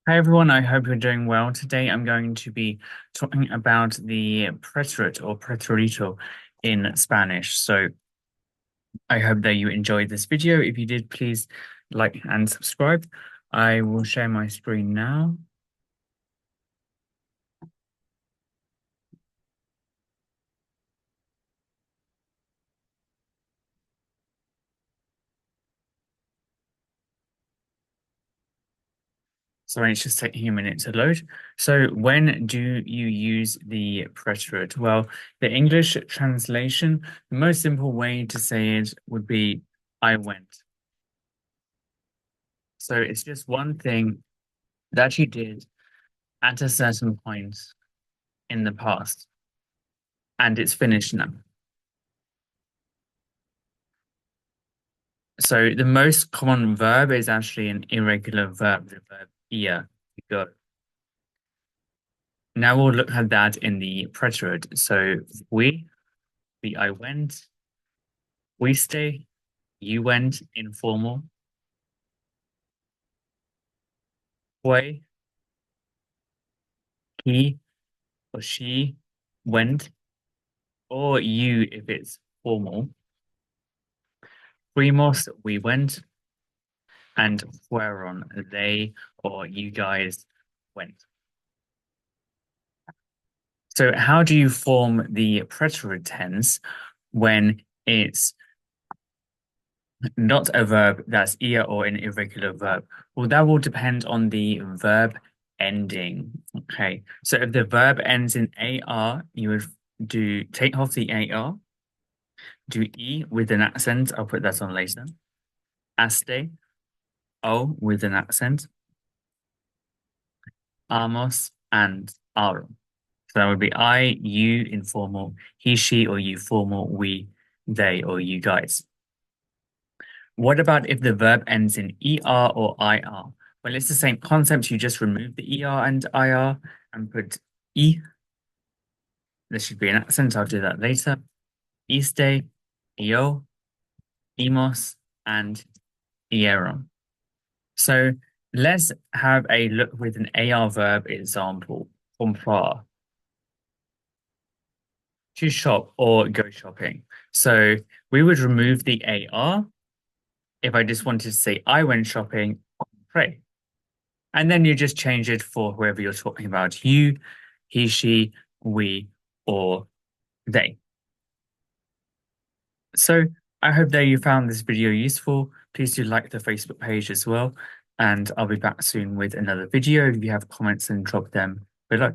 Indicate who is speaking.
Speaker 1: Hi everyone, I hope you're doing well. Today I'm going to be talking about the preterite or preterito in Spanish. So I hope that you enjoyed this video. If you did, please like and subscribe. I will share my screen now. Sorry, it's just taking a minute to load. So when do you use the preterite? Well, the English translation, the most simple way to say it would be I went. So it's just one thing that you did at a certain point in the past, and it's finished now. So the most common verb is actually an irregular verb, the verb ir, to go. Now we'll look at that in the preterite. So the I went, we stay, you went, informal, fue, he or she went, or you if it's formal. Fuimos, we went, and fueron, they or you guys went. So how do you form the preterite tense when it's not a verb that's ir or an irregular verb? Well, that will depend on the verb ending. Okay, so if the verb ends in ar, you would do take off the ar, do e with an accent. I'll put that on later. Aste, o with an accent. Amos and aron. So that would be I, you, informal, he, she, or you, formal, we, they, or you guys. What about if the verb ends in er or ir? Well, it's the same concept. You just remove the er and ir and put e. There should be an accent. I'll do that later. Iste, io, imos, and ieron. So let's have a look with an ar verb example. Comprar. To shop or go shopping. So we would remove the AR if I just wanted to say I went shopping, pray. And then you just change it for whoever you're talking about, you, he, she, we, or they. So I hope that you found this video useful. Please do like the Facebook page as well. And I'll be back soon with another video. If you have comments, then drop them below.